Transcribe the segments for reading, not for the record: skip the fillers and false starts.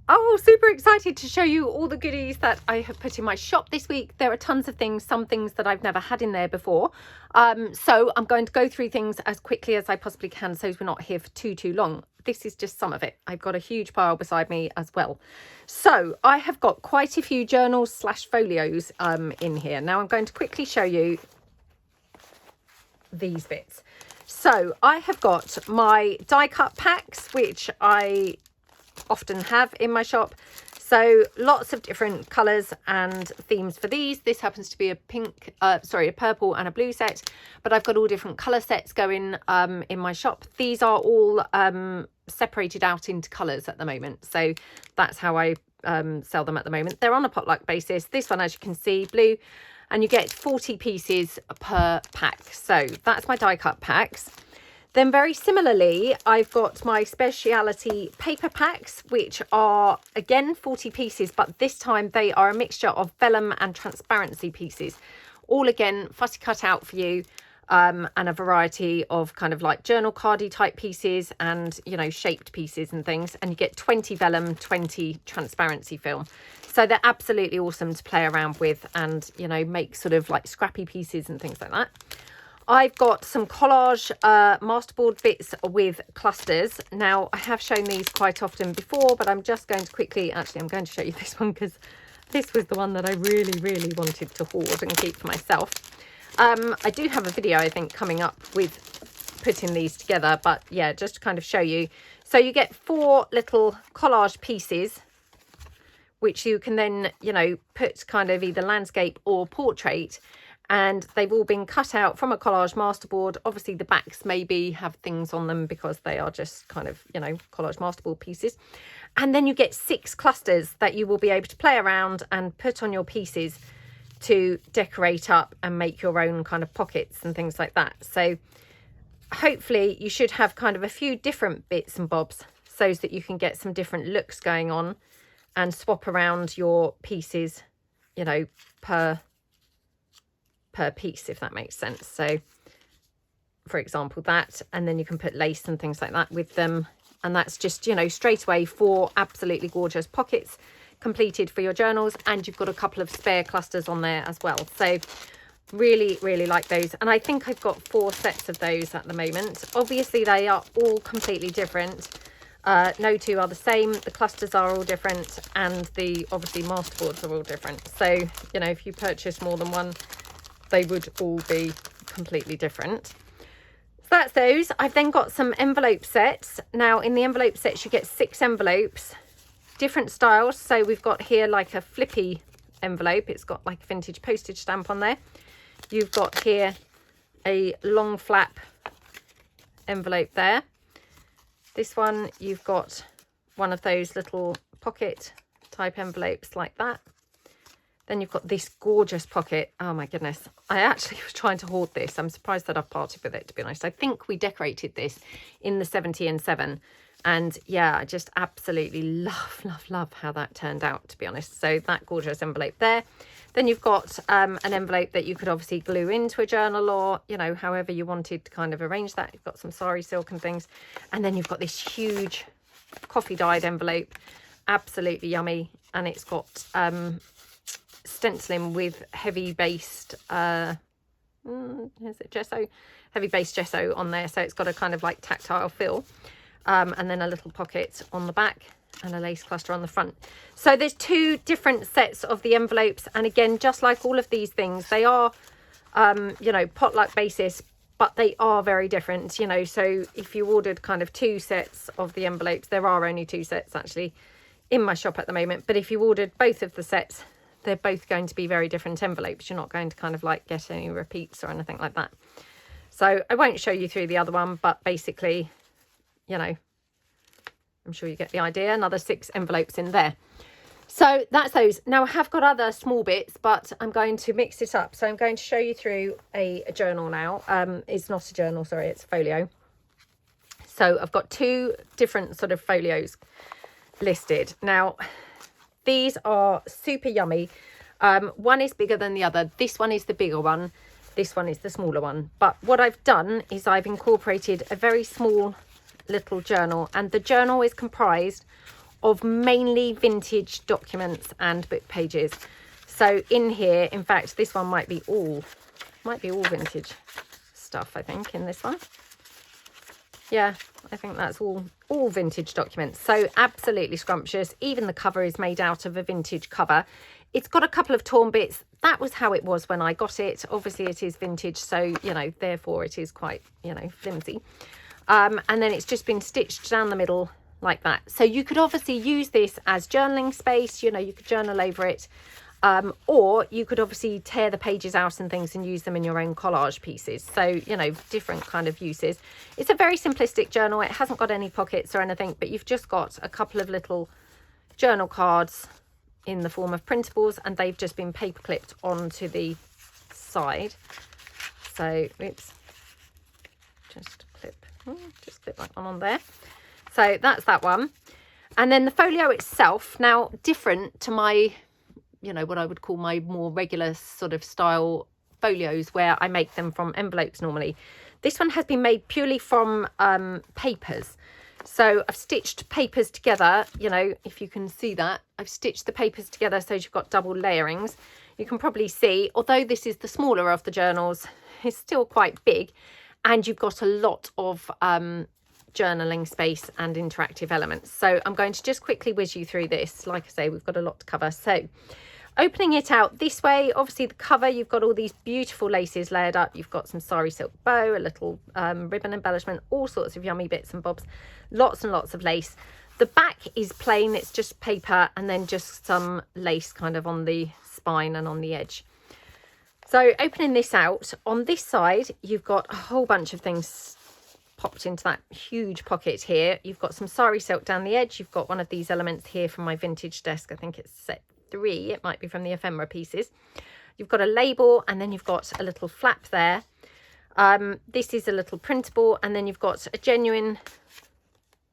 Oh, super excited to show you all the goodies that I have put in my shop this week. There are tons of things, some things that I've never had in there before. So I'm going to go through things as quickly as I possibly can so we're not here for too long. This is just some of it. I've got a huge pile beside me as well. So I have got quite a few journals / folios in here. Now I'm going to quickly show you these bits. So I have got my die cut packs, which I often have in my shop. So lots of different colors and themes for these. This happens to be a a purple and a blue set, but I've got all different color sets going in my shop. These are all separated out into colors at the moment, so that's how I sell them at the moment. They're on a potluck basis. This one, as you can see, blue, and you get 40 pieces per pack. So that's my die cut packs. Then very similarly, I've got my speciality paper packs, which are again 40 pieces, but this time they are a mixture of vellum and transparency pieces. All again, fussy cut out for you, and a variety of kind of like journal cardy type pieces and, you know, shaped pieces and things. And you get 20 vellum, 20 transparency film. So they're absolutely awesome to play around with and, you know, make sort of like scrappy pieces and things like that. I've got some collage masterboard bits with clusters. Now, I have shown these quite often before, but I'm just going to quickly, actually, I'm going to show you this one because this was the one that I really wanted to hoard and keep for myself. I do have a video, I think, coming up with putting these together, but yeah, just to kind of show you. So you get 4 little collage pieces, which you can then, you know, put kind of either landscape or portrait. And they've all been cut out from a collage masterboard. Obviously the backs maybe have things on them because they are just kind of, you know, collage masterboard pieces. And then you get 6 clusters that you will be able to play around and put on your pieces to decorate up and make your own kind of pockets and things like that. So hopefully you should have kind of a few different bits and bobs so that you can get some different looks going on and swap around your pieces, you know, per piece, if that makes sense. So for example, that, and then you can put lace and things like that with them, and that's just, you know, straight away 4 absolutely gorgeous pockets completed for your journals, and you've got a couple of spare clusters on there as well. So really like those, and I think I've got 4 sets of those at the moment. Obviously they are all completely different. No 2 are the same. The clusters are all different, and the obviously masterboards are all different. So, you know, if you purchase more than one, they would all be completely different. So that's those. I've then got some envelope sets. Now in the envelope sets you get 6 envelopes, different styles. So we've got here like a flippy envelope. It's got like a vintage postage stamp on there. You've got here a long flap envelope there. This one, you've got one of those little pocket type envelopes like that. Then you've got this gorgeous pocket. Oh my goodness. I actually was trying to hoard this. I'm surprised that I've parted with it, to be honest. I think we decorated this in the 70 and 7. And yeah, I just absolutely love how that turned out, to be honest. So that gorgeous envelope there. Then you've got an envelope that you could obviously glue into a journal, or, you know, however you wanted to kind of arrange that. You've got some sari silk and things. And then you've got this huge coffee dyed envelope. Absolutely yummy. And it's got stenciling with heavy based is it gesso, heavy based gesso on there, so it's got a kind of like tactile feel, and then a little pocket on the back and a lace cluster on the front. So there's 2 different sets of the envelopes, and again, just like all of these things, they are you know, potluck basis, but they are very different, you know. So if you ordered kind of 2 sets of the envelopes, there are only 2 sets actually in my shop at the moment, but if you ordered both of the sets, they're both going to be very different envelopes. You're not going to kind of like get any repeats or anything like that. So I won't show you through the other one, but basically, you know, I'm sure you get the idea. Another 6 envelopes in there. So that's those. Now I have got other small bits, but I'm going to mix it up. So I'm going to show you through a journal now. It's not a journal, sorry, it's a folio. So I've got 2 different sort of folios listed. Now, these are super yummy. One is bigger than the other. This one is the bigger one. This one is the smaller one. But what I've done is I've incorporated a very small little journal, and the journal is comprised of mainly vintage documents and book pages. So in here, in fact, this one might be all vintage stuff, I think, in this one. Yeah, I think that's all vintage documents. So absolutely scrumptious. Even the cover is made out of a vintage cover. It's got a couple of torn bits. That was how it was when I got it. Obviously it is vintage, so, you know, therefore it is quite, you know, flimsy. And then it's just been stitched down the middle like that. So you could obviously use this as journaling space. You know, you could journal over it. Or you could obviously tear the pages out and things and use them in your own collage pieces. So, you know, different kind of uses. It's a very simplistic journal. It hasn't got any pockets or anything, but you've just got a couple of little journal cards in the form of printables, and they've just been paper clipped onto the side. So, oops, just clip that one on there. So that's that one. And then the folio itself, now different to my, you know, what I would call my more regular sort of style folios where I make them from envelopes normally. This one has been made purely from papers. So I've stitched papers together, you know, if you can see that. I've stitched the papers together so you've got double layerings. You can probably see, although this is the smaller of the journals, it's still quite big. And you've got a lot of journaling space and interactive elements. So I'm going to just quickly whiz you through this. Like I say, we've got a lot to cover. So opening it out this way, obviously the cover, you've got all these beautiful laces layered up. You've got some sari silk bow, a little ribbon embellishment, all sorts of yummy bits and bobs, lots and lots of lace. The back is plain, it's just paper and then just some lace kind of on the spine and on the edge. So opening this out, on this side, you've got a whole bunch of things popped into that huge pocket here. You've got some sari silk down the edge. You've got one of these elements here from my vintage desk. I think it's set 3. It might be from the ephemera pieces. You've got a label and then you've got a little flap there. This is a little printable, and then you've got a genuine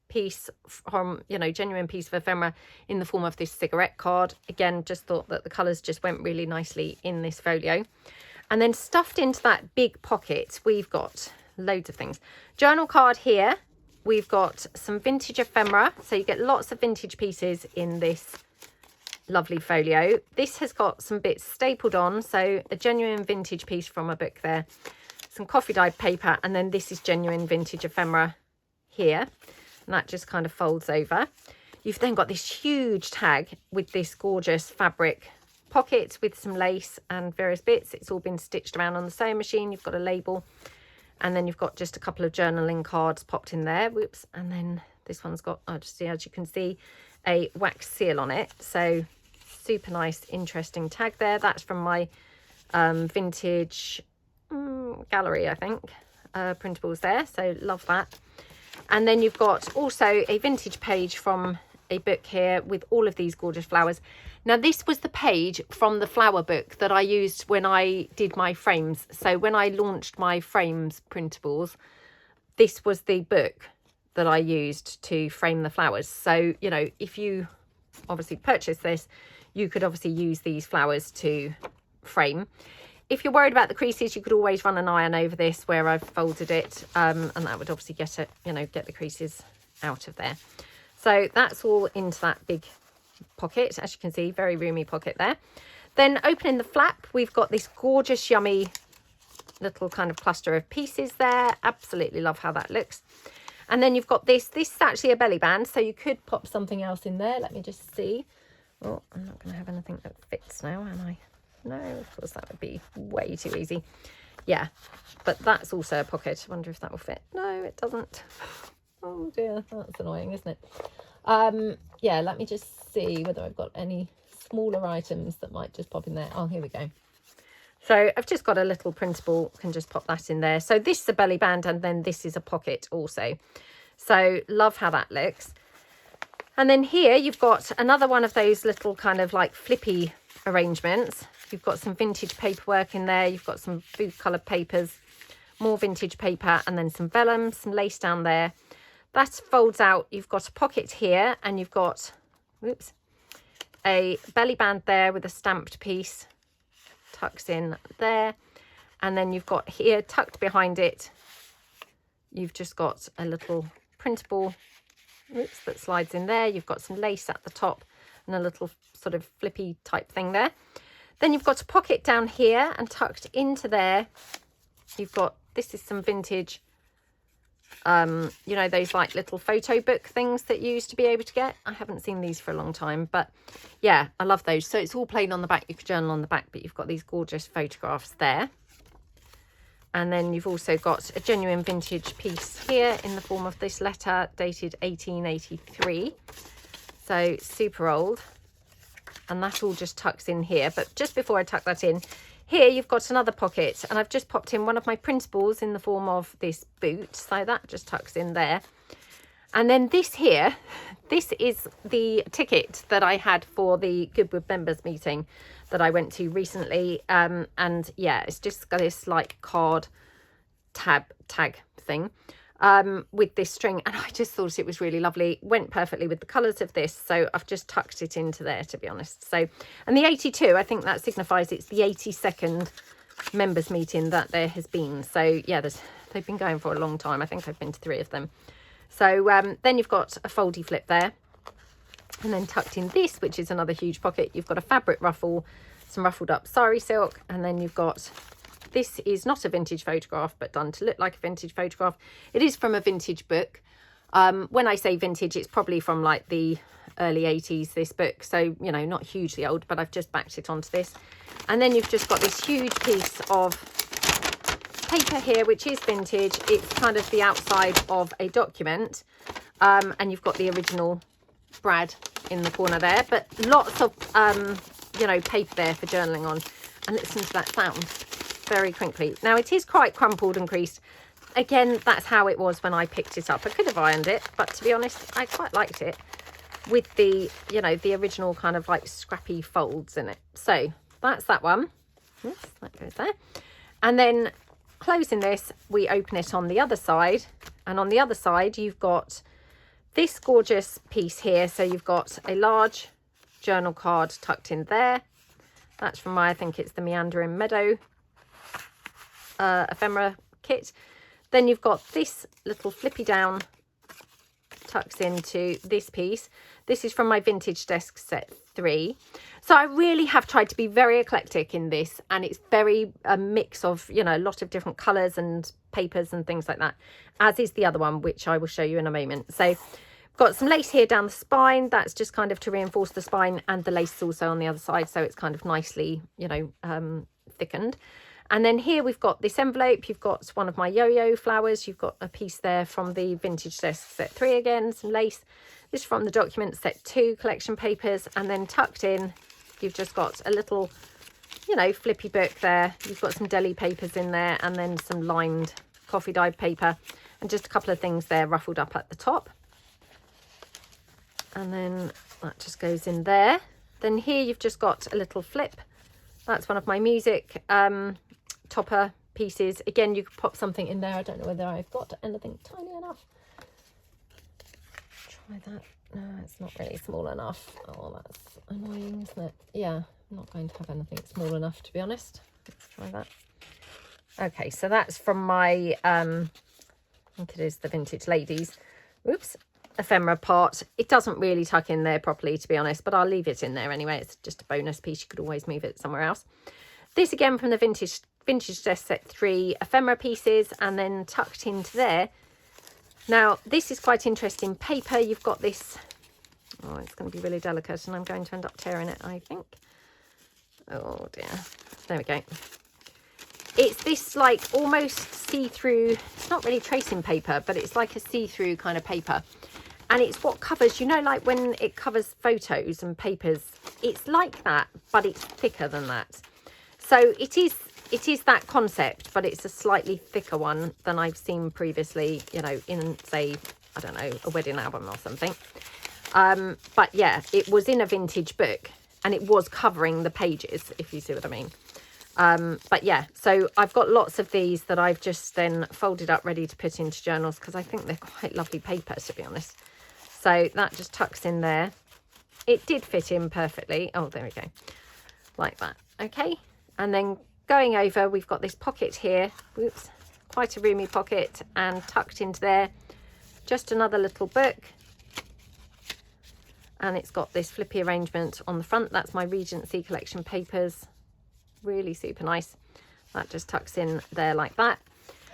piece from, you know, genuine piece of ephemera in the form of this cigarette card. Again, just thought that the colours just went really nicely in this folio. And then stuffed into that big pocket, we've got loads of things. Journal card here. We've got some vintage ephemera. So you get lots of vintage pieces in this lovely folio. This has got some bits stapled on. So a genuine vintage piece from a book there. Some coffee dyed paper. And then this is genuine vintage ephemera here. And that just kind of folds over. You've then got this huge tag with this gorgeous fabric pocket with some lace and various bits. It's all been stitched around on the sewing machine. You've got a label, and then you've got just a couple of journaling cards popped in there. Whoops. And then this one's got, as you can see, a wax seal on it. So super nice, interesting tag there. That's from my vintage Gallery, I think, printables there. So love that. And then you've got also a vintage page from a book here with all of these gorgeous flowers. Now, this was the page from the flower book that I used when I did my frames. So when I launched my frames printables, this was the book that I used to frame the flowers. So, you know, if you obviously purchase this, you could obviously use these flowers to frame. If you're worried about the creases, you could always run an iron over this where I've folded it, and that would obviously get it, you know, get the creases out of there. So that's all into that big pocket. As you can see, very roomy pocket there. Then opening the flap, we've got this gorgeous, yummy little kind of cluster of pieces there. Absolutely love how that looks. And then you've got this. This is actually a belly band, so you could pop something else in there. Let me just see. Oh, I'm not going to have anything that fits now, am I? No, of course that would be way too easy. Yeah, but that's also a pocket. I wonder if that will fit. No, it doesn't. Oh dear, that's annoying, isn't it? Yeah, let me just see whether I've got any smaller items that might just pop in there. Oh, here we go. So I've just got a little printable, can just pop that in there. So this is a belly band, and then this is a pocket also. So love how that looks. And then here you've got another one of those little kind of like flippy arrangements. You've got some vintage paperwork in there. You've got some food coloured papers, more vintage paper, and then some vellum, some lace down there. That folds out. You've got a pocket here, and you've got, whoops, a belly band there with a stamped piece, tucks in there. And then you've got here, tucked behind it, you've just got a little printable oops, that slides in there. You've got some lace at the top and a little sort of flippy type thing there. Then you've got a pocket down here, and tucked into there you've got, this is some vintage, you know, those like little photo book things that you used to be able to get. I haven't seen these for a long time, but yeah, I love those. So it's all plain on the back. You could journal on the back, but you've got these gorgeous photographs there. And then you've also got a genuine vintage piece here in the form of this letter dated 1883. So super old. And that all just tucks in here. But just before I tuck that in, here you've got another pocket, and I've just popped in one of my printables in the form of this boot. So that just tucks in there. And then this here, this is the ticket that I had for the Goodwood members meeting that I went to recently. And yeah, it's just got this like card tag thing with this string, and I just thought it was really lovely. Went perfectly with the colours of this, so I've just tucked it into there, to be honest. So, and the 82, I think that signifies it's the 82nd members meeting that there has been. So yeah, they've been going for a long time. I think I've been to 3 of them. So then you've got a foldy flip there, and then tucked in this, which is another huge pocket, you've got a fabric ruffle, some ruffled up sari silk, and then you've got, this is not a vintage photograph, but done to look like a vintage photograph. It is from a vintage book. When I say vintage, it's probably from like the early 80s, this book. So, you know, not hugely old, but I've just backed it onto this. And then you've just got this huge piece of paper here, which is vintage. It's kind of the outside of a document. And you've got the original Brad in the corner there. But lots of, you know, paper there for journaling on. And listen to that sound. Very crinkly. Now it is quite crumpled and creased. Again, that's how it was when I picked it up. I could have ironed it, but to be honest, I quite liked it with the, you know, the original kind of like scrappy folds in it. So that's that one. Oops, that goes there. And then closing this, we open it on the other side, and on the other side you've got this gorgeous piece here. So you've got a large journal card tucked in there. That's from my, I think it's the Meandering Meadow ephemera kit. Then you've got this little flippy down tucks into this piece. This is from my vintage desk set 3. So I really have tried to be very eclectic in this, and it's very a mix of, you know, a lot of different colors and papers and things like that, as is the other one, which I will show you in a moment. So got some lace here down the spine. That's just kind of to reinforce the spine, and the lace is also on the other side, so it's kind of nicely, you know, thickened. And then here we've got this envelope. You've got one of my yo-yo flowers. You've got a piece there from the vintage desk set 3 again, some lace. This is from the document set 2 collection papers. And then tucked in, you've just got a little, you know, flippy book there. You've got some deli papers in there, and then some lined coffee dyed paper, and just a couple of things there ruffled up at the top. And then that just goes in there. Then here you've just got a little flip. That's one of my music topper pieces. Again, you could pop something in there. I don't know whether I've got anything tiny enough. Try that. No, it's not really small enough. Oh, that's annoying, isn't it? Yeah, I'm not going to have anything small enough, to be honest. Let's try that. Okay, so that's from my, I think it is the Vintage Ladies. Oops. Ephemera part. It doesn't really tuck in there properly, to be honest, but I'll leave it in there anyway. It's just a bonus piece. You could always move it somewhere else. This again from the vintage desk set 3 ephemera pieces, and then tucked into there. Now this is quite interesting paper. You've got this, oh, it's going to be really delicate, and I'm going to end up tearing it, I think. Oh dear, there we go. It's this like almost see-through, it's not really tracing paper, but it's like a see-through kind of paper. And it's what covers, you know, like when it covers photos and papers, it's like that, but it's thicker than that. So it is that concept, but it's a slightly thicker one than I've seen previously, you know, in, say, I don't know, a wedding album or something. But yeah, it was in a vintage book, and it was covering the pages, if you see what I mean. But yeah, so I've got lots of these that I've just then folded up ready to put into journals, because I think they're quite lovely paper, to be honest. So that just tucks in there. It did fit in perfectly. Oh, there we go. Like that. Okay. And then going over, we've got this pocket here. Whoops. Quite a roomy pocket, and tucked into there, just another little book. and it's got this flippy arrangement on the front. That's my Regency collection papers. Really super nice. That just tucks in there like that.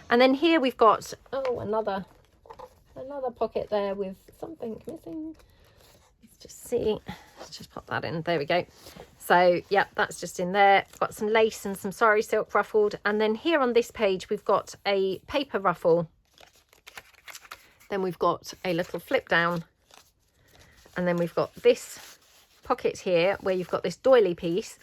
And then here we've got, oh, another pocket there with something missing. Let's just see. Let's just pop that in. There we go. So yeah, that's just in there. Got some lace and some sari silk ruffled. And then here on this page, we've got a paper ruffle. Then we've got a little flip down. And then we've got this pocket here where you've got this doily piece.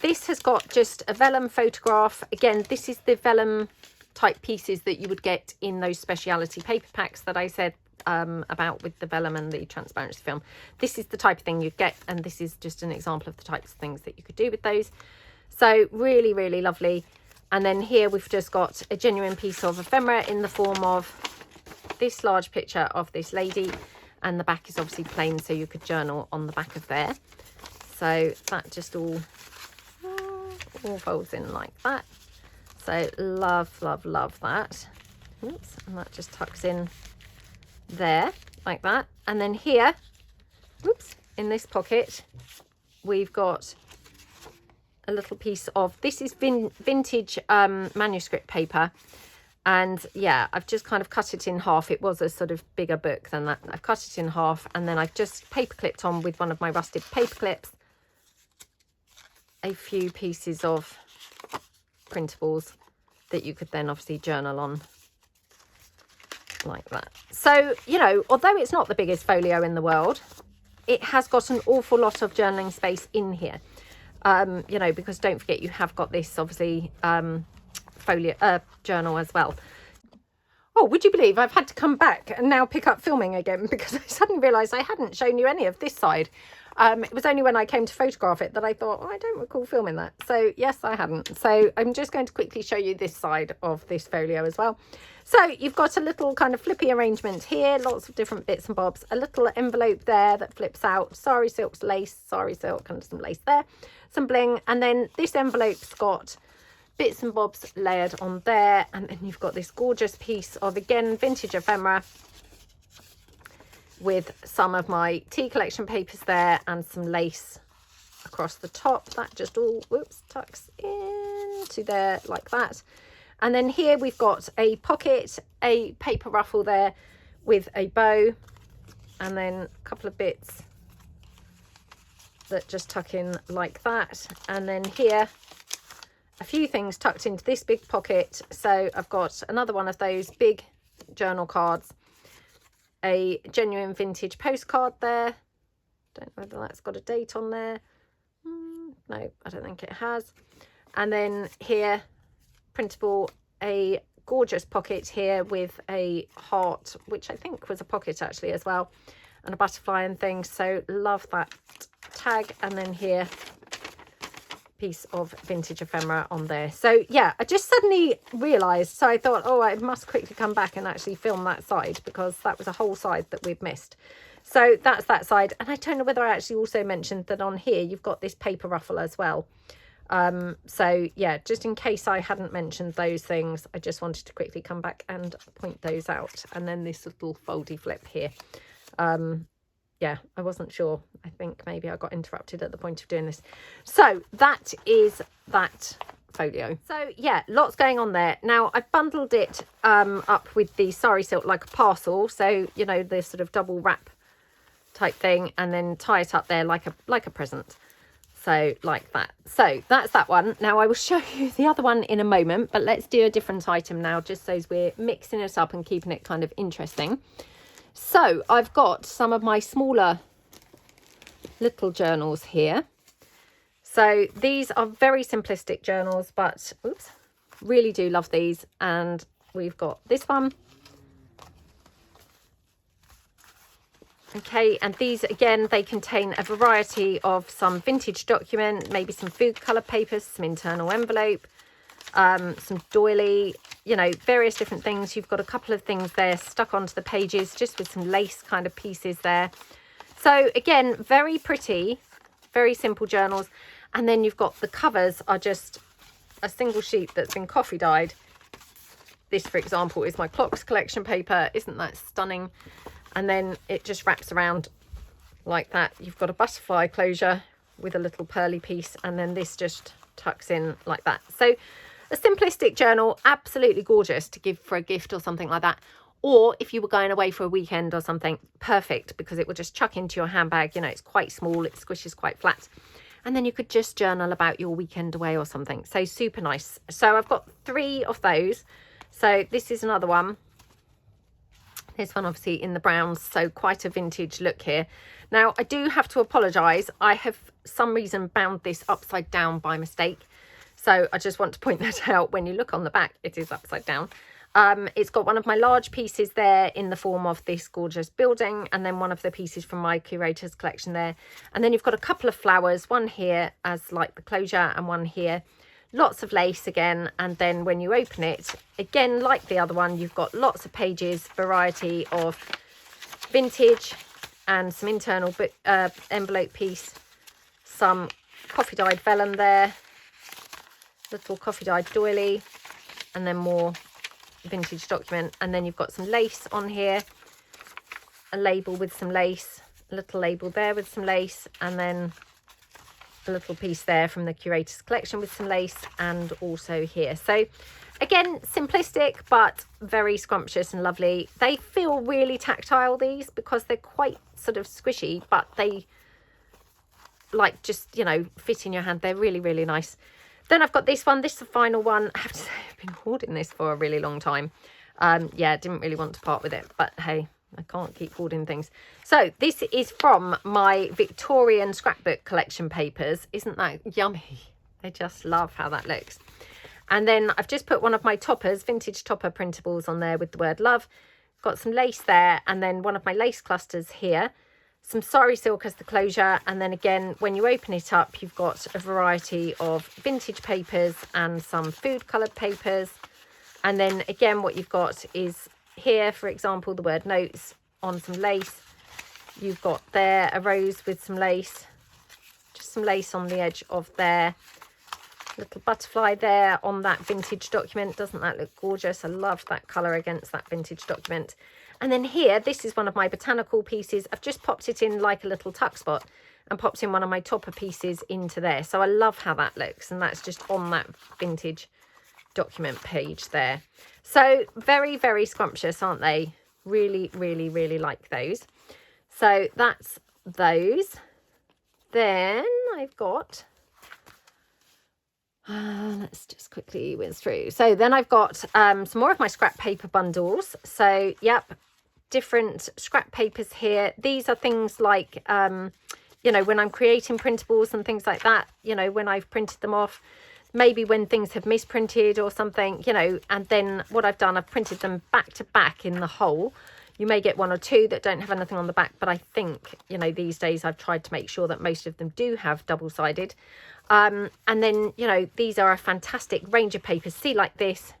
This has got just a vellum photograph. Again, this is the vellum type pieces that you would get in those speciality paper packs that I said about with the vellum and the transparency film. This is the type of thing you'd get, and this is just an example of the types of things that you could do with those. So really, really lovely. And then here we've just got a genuine piece of ephemera in the form of this large picture of this lady, and the back is obviously plain, so you could journal on the back of there. So that just all folds in like that. So love, love, love that. Oops, and that just tucks in there like that. And then here, whoops, in this pocket, we've got a little piece of, this is vintage manuscript paper. And yeah, I've just kind of cut it in half. It was a sort of bigger book than that. I've cut it in half, and then I've just paper clipped on with one of my rusted paper clips a few pieces of printables that you could then obviously journal on like that. So, you know, although it's not the biggest folio in the world, it has got an awful lot of journaling space in here. You know, because don't forget you have got this obviously folio journal as well. Oh, would you believe I've had to come back and now pick up filming again because I suddenly realised I hadn't shown you any of this side. It was only when I came to photograph it that I thought, oh, I don't recall filming that. So yes, I hadn't. So I'm just going to quickly show you this side of this folio as well. So you've got a little kind of flippy arrangement here, lots of different bits and bobs, a little envelope there that flips out, sari silk's lace, sari silk and some lace there, some bling. And then this envelope's got bits and bobs layered on there. And then you've got this gorgeous piece of, again, vintage ephemera with some of my tea collection papers there and some lace across the top. That just all, whoops, tucks into there like that. And then here we've got a pocket, a paper ruffle there with a bow, and then a couple of bits that just tuck in like that. And then here, a few things tucked into this big pocket. So I've got another one of those big journal cards, a genuine vintage postcard there. Don't know whether that's got a date on there. No, I don't think it has. And then here, printable, a gorgeous pocket here with a heart, which I think was a pocket actually as well, and a butterfly and things. So love that tag. And then here, piece of vintage ephemera on there. So yeah, I just suddenly realized, so I thought, oh, I must quickly come back and actually film that side, because that was a whole side that we'd missed. So that's that side. And I don't know whether I actually also mentioned that on here you've got this paper ruffle as well. So yeah, just in case I hadn't mentioned those things, I just wanted to quickly come back and point those out. And then this little foldy flip here. Yeah, I wasn't sure. I think maybe I got interrupted at the point of doing this. So that is that folio. So yeah, lots going on there. Now I've bundled it up with the sari silk like a parcel. So, you know, this sort of double wrap type thing, and then tie it up there like a present. So like that. So that's that one. Now I will show you the other one in a moment, but let's do a different item now, just so we're mixing it up and keeping it kind of interesting. So I've got some of my smaller little journals here. So these are very simplistic journals, but oops, really do love these. And we've got this one. Okay, and these again, they contain a variety of some vintage document, maybe some food colour papers, some internal envelope, some doily, you know, various different things. You've got a couple of things there stuck onto the pages just with some lace kind of pieces there. So again, very pretty, very simple journals. And then you've got the covers are just a single sheet that's been coffee dyed. This, for example, is my clocks collection paper. Isn't that stunning? And then it just wraps around like that. You've got a butterfly closure with a little pearly piece, and then this just tucks in like that. So a simplistic journal, absolutely gorgeous to give for a gift or something like that. Or if you were going away for a weekend or something, perfect, because it will just chuck into your handbag. You know, it's quite small, it squishes quite flat. And then you could just journal about your weekend away or something. So super nice. So I've got 3 of those. So this is another one. This one obviously in the browns, so quite a vintage look here. Now I do have to apologise. I have some reason bound this upside down by mistake. So I just want to point that out. When you look on the back, it is upside down. It's got one of my large pieces there in the form of this gorgeous building, and then one of the pieces from my curator's collection there. And then you've got a couple of flowers, one here as like the closure and one here. Lots of lace again, and then when you open it, again, like the other one, you've got lots of pages, variety of vintage and some internal envelope piece, some coffee dyed vellum there, little coffee dyed doily, and then more vintage document. And then you've got some lace on here, a label with some lace, a little label there with some lace, and then a little piece there from the curator's collection with some lace, and also here. So again, simplistic but very scrumptious and lovely. They feel really tactile, these, because they're quite sort of squishy, but they like just, you know, fit in your hand. They're really, really nice. Then I've got this one. This is the final one. I have to say, I've been hoarding this for a really long time. Yeah, didn't really want to part with it, but hey, I can't keep hoarding things. So this is from my Victorian scrapbook collection papers. Isn't that yummy? I just love how that looks. And then I've just put one of my toppers, vintage topper printables, on there with the word love. Got some lace there, and then one of my lace clusters here. Some sari silk as the closure, and then again, when you open it up, you've got a variety of vintage papers and some food coloured papers. And then again, what you've got is here, for example, the word notes on some lace. You've got there a rose with some lace, just some lace on the edge of there. Little butterfly there on that vintage document. Doesn't that look gorgeous? I love that colour against that vintage document. And then here, this is one of my botanical pieces. I've just popped it in like a little tuck spot and popped in one of my topper pieces into there. So I love how that looks, and that's just on that vintage document page there. So very, very scrumptious, aren't they? Really, really, really like those. So that's those. Then I've got... let's just quickly whiz through. So then I've got some more of my scrap paper bundles. So yep, different scrap papers here. These are things like you know, when I'm creating printables and things like that, you know, when I've printed them off, maybe when things have misprinted or something, you know, and then what I've done, I've printed them back to back in the whole. You may get 1 or 2 that don't have anything on the back, but I think, you know, these days I've tried to make sure that most of them do have double-sided. And then, you know, these are a fantastic range of papers. See, like this,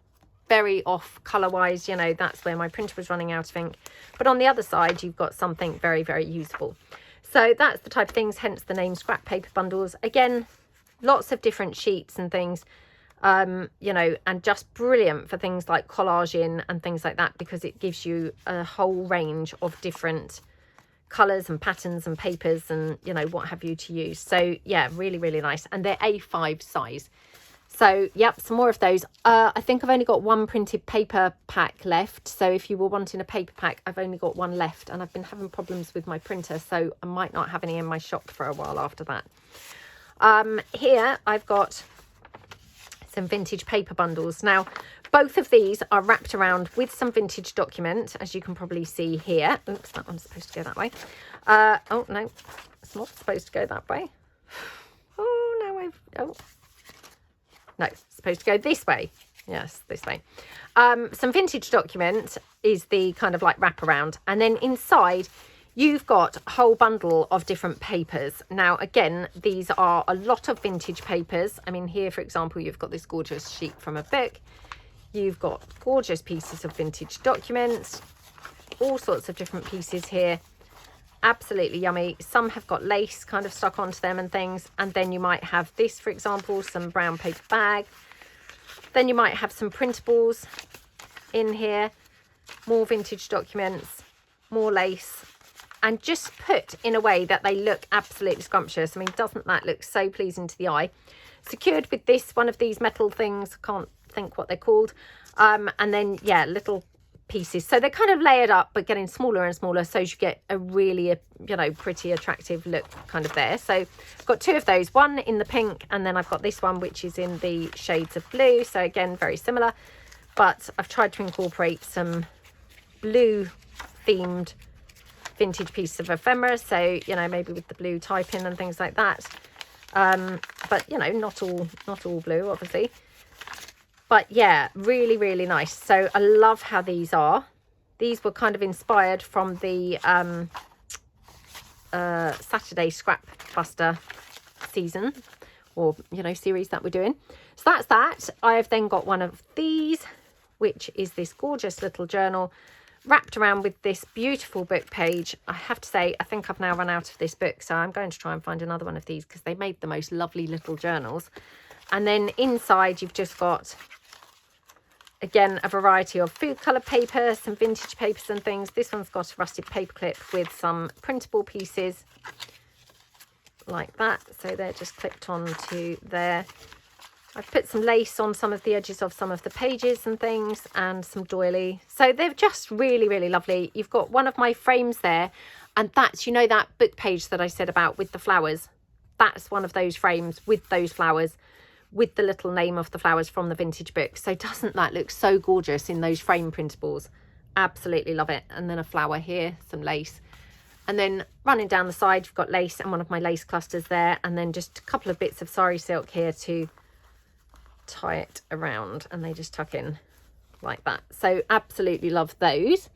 very off colour-wise, you know, that's where my printer was running out of ink. But on the other side, you've got something very, very usable. So that's the type of things, hence the name scrap paper bundles. Again, lots of different sheets and things. You know, and just brilliant for things like collaging and things like that, because it gives you a whole range of different colours and patterns and papers and, you know, what have you to use. So yeah, really, really nice. And they're A5 size. So yep, some more of those. I think I've only got 1 printed paper pack left. So if you were wanting a paper pack, I've only got 1 left, and I've been having problems with my printer, so I might not have any in my shop for a while after that. Here I've got some vintage paper bundles. Now, both of these are wrapped around with some vintage document, as you can probably see here. Oops, that one's supposed to go that way. Oh, no, it's not supposed to go that way. Oh, no, no, it's supposed to go this way. Yes, this way. Some vintage document is the kind of like wraparound. And then inside, you've got a whole bundle of different papers. Now, again, these are a lot of vintage papers. I mean, here, for example, you've got this gorgeous sheet from a book. You've got gorgeous pieces of vintage documents, all sorts of different pieces here. Absolutely yummy. Some have got lace kind of stuck onto them and things. And then you might have this, for example, some brown paper bag. Then you might have some printables in here, more vintage documents, more lace. and just put in a way that they look absolutely scrumptious. I mean, doesn't that look so pleasing to the eye? Secured with this, one of these metal things, can't think what they're called. And then, yeah, little pieces. So they're kind of layered up, but getting smaller and smaller, so you get a really, you know, pretty attractive look kind of there. So I've got two of those, one in the pink, and then I've got this one, which is in the shades of blue. So again, very similar, but I've tried to incorporate some blue themed vintage piece of ephemera, so you know, maybe with the blue typing and things like that, but you know, not all blue obviously, but yeah, really, really nice. So I love how these are. These were kind of inspired from the Saturday Scrap Buster season, or you know, series that we're doing. So that's that. I have then got one of these, which is this gorgeous little journal wrapped around with this beautiful book page. I have to say, I think I've now run out of this book, so I'm going to try and find another one of these, because they made the most lovely little journals. And then inside you've just got, again, a variety of food colour paper, some vintage papers and things. This one's got a rusted paperclip with some printable pieces like that, so they're just clipped onto there. I've put some lace on some of the edges of some of the pages and things, and some doily. So they're just really, really lovely. You've got one of my frames there, and that's, you know, that book page that I said about with the flowers. That's one of those frames with those flowers, with the little name of the flowers from the vintage book. So doesn't that look so gorgeous in those frame printables? Absolutely love it. And then a flower here, some lace. And then running down the side, you've got lace and one of my lace clusters there. And then just a couple of bits of sari silk here to tie it around, and they just tuck in like that. So absolutely love those.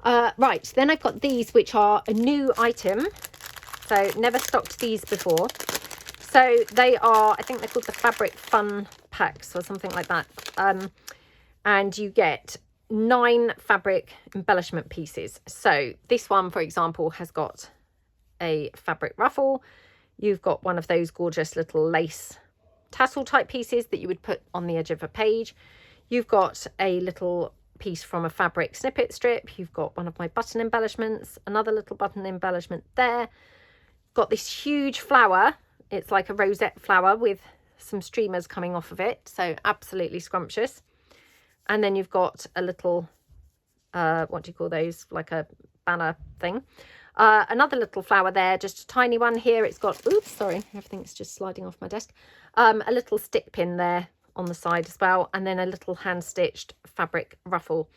Right, then I've got these, which are a new item, so never stocked these before. So they are, I think they're called the Fabric Fun Packs or something like that, and you get 9 fabric embellishment pieces. So this one, for example, has got a fabric ruffle. You've got one of those gorgeous little lace tassel type pieces that you would put on the edge of a page. You've got a little piece from a fabric snippet strip. You've got one of my button embellishments, another little button embellishment there. Got this huge flower. It's like a rosette flower with some streamers coming off of it, so absolutely scrumptious. And then you've got a little what do you call those, like a banner thing. Another little flower there, just a tiny one here. It's got, oops, sorry, everything's just sliding off my desk. A little stick pin there on the side as well, and then a little hand-stitched fabric ruffle.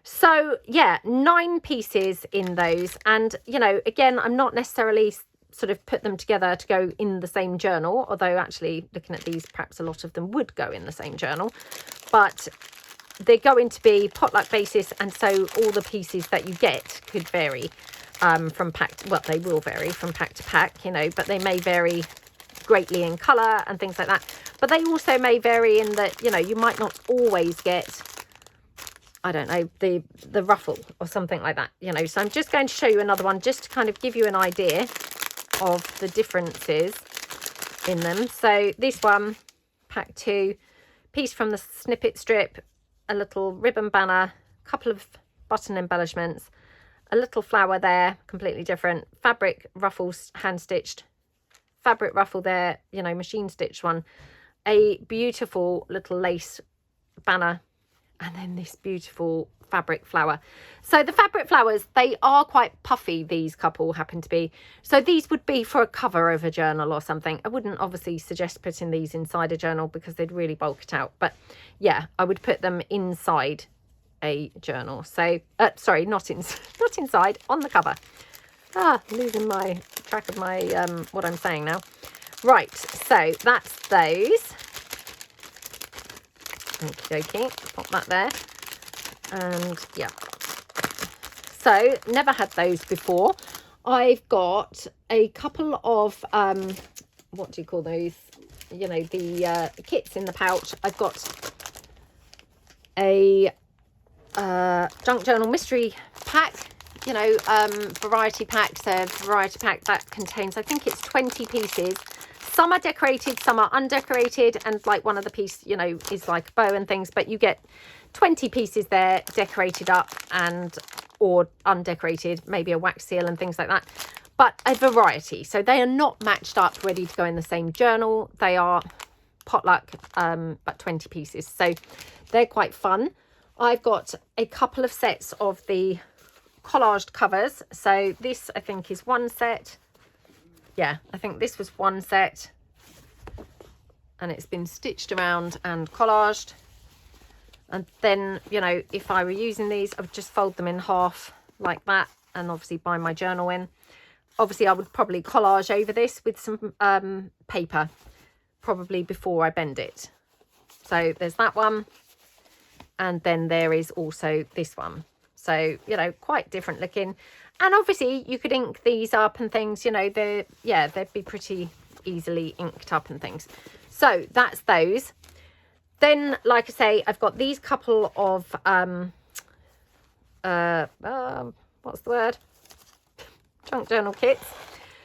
So yeah, 9 pieces in those. And you know, again, I'm not necessarily sort of put them together to go in the same journal, although actually looking at these, perhaps a lot of them would go in the same journal, but they're going to be potluck basis, and so all the pieces that you get could vary from pack to, well, they will vary from pack to pack, you know, but they may vary greatly in colour and things like that. But they also may vary in that, you know, you might not always get, I don't know, the ruffle or something like that, you know. So I'm just going to show you another one just to kind of give you an idea of the differences in them. So this one, pack 2, piece from the snippet strip, a little ribbon banner, a couple of button embellishments, a little flower there, completely different, fabric ruffles, hand stitched, fabric ruffle there, you know, machine stitched one, a beautiful little lace banner, and then this beautiful fabric flower. So the fabric flowers, they are quite puffy, these couple happen to be. So these would be for a cover of a journal or something. I wouldn't obviously suggest putting these inside a journal because they'd really bulk it out. But yeah, I would put them inside a journal. So, sorry, not inside, on the cover. Losing my track of my what I'm saying now. Right, so that's those. Okie dokie, pop that there. And yeah, so never had those before. I've got a couple of what do you call those, you know, the kits in the pouch. I've got a junk journal mystery pack, you know, variety packs, a variety pack that contains, I think it's 20 pieces. Some are decorated, some are undecorated, and like one of the piece, you know, is like a bow and things, but you get 20 pieces there decorated up and or undecorated, maybe a wax seal and things like that, but a variety. So they are not matched up ready to go in the same journal. They are potluck, but 20 pieces. So they're quite fun. I've got a couple of sets of the collaged covers. So this, I think, is one set. Yeah, I think this was one set. And it's been stitched around and collaged. And then, you know, if I were using these, I would just fold them in half like that and obviously bind my journal in. Obviously, I would probably collage over this with some paper, probably before I bend it. So there's that one. And then there is also this one. So, you know, quite different looking. And obviously you could ink these up and things, you know, they'd be pretty easily inked up and things. So that's those. Then, like I say, I've got these couple of, what's the word? Junk journal kits.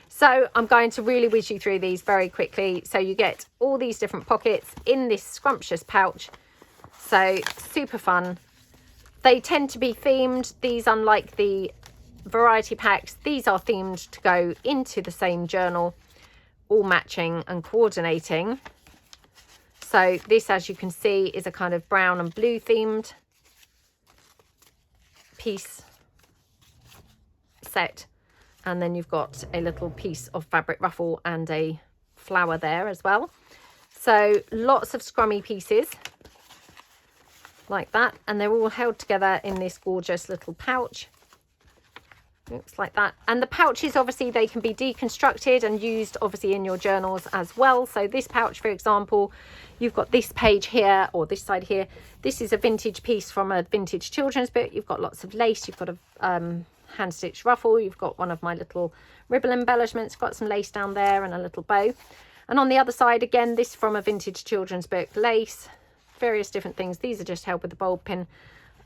So I'm going to really whiz you through these very quickly. So you get all these different pockets in this scrumptious pouch. So super fun. They tend to be themed. These, unlike the variety packs, these are themed to go into the same journal, all matching and coordinating. So this, as you can see, is a kind of brown and blue themed piece set. And then you've got a little piece of fabric ruffle and a flower there as well. So lots of scrummy pieces like that. And they're all held together in this gorgeous little pouch. Looks like that. And the pouches, obviously, they can be deconstructed and used obviously in your journals as well. So this pouch, for example, you've got this page here, or this side here. This is a vintage piece from a vintage children's book. You've got lots of lace. You've got a hand stitched ruffle. You've got one of my little ribble embellishments, got some lace down there and a little bow. And on the other side, again, this from a vintage children's book, lace, various different things. These are just held with a bulb pin,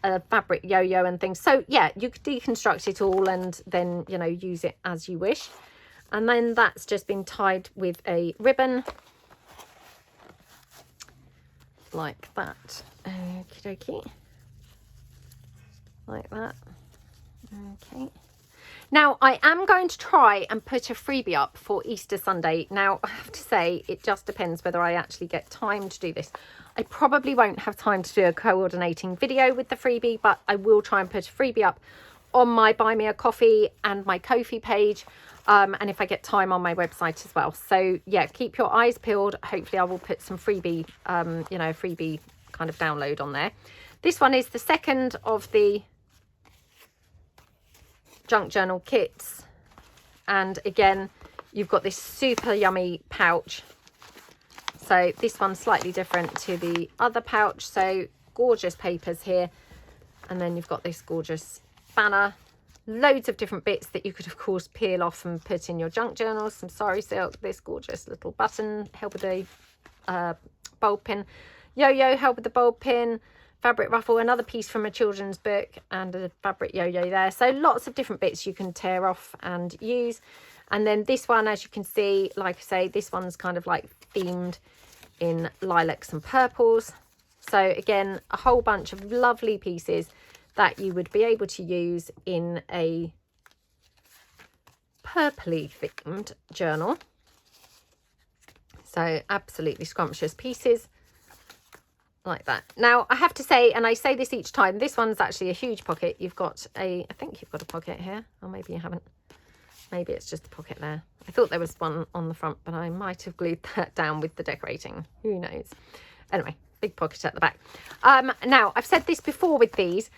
a fabric yo-yo and things. So yeah, you could deconstruct it all and then, you know, use it as you wish. And then that's just been tied with a ribbon like that. Okie dokie, like that. Okay, now I am going to try and put a freebie up for Easter Sunday. Now I have to say, it just depends whether I actually get time to do this. I probably won't have time to do a coordinating video with the freebie, but I will try and put a freebie up on my Buy Me a Coffee and my Ko-fi page, and if I get time on my website as well. So yeah, keep your eyes peeled. Hopefully I will put some freebie, you know, freebie kind of download on there. This one is the second of the junk journal kits, and again, you've got this super yummy pouch. So this one's slightly different to the other pouch. So gorgeous papers here. And then you've got this gorgeous banner. Loads of different bits that you could, of course, peel off and put in your junk journals. Some sari silk, this gorgeous little button held with a bulb pin. Yo-yo held with the bulb pin. Fabric ruffle, another piece from a children's book, and a fabric yo-yo there. So lots of different bits you can tear off and use. And then this one, as you can see, like I say, this one's kind of like themed in lilacs and purples. So again, a whole bunch of lovely pieces that you would be able to use in a purpley themed journal. So absolutely scrumptious pieces like that. Now I have to say, and I say this each time, this one's actually a huge pocket. You've got a, I think you've got a pocket here, or maybe you haven't. Maybe it's just a pocket there. I thought there was one on the front, but I might have glued that down with the decorating. Who knows? Anyway, big pocket at the back. Now, I've said this before with these.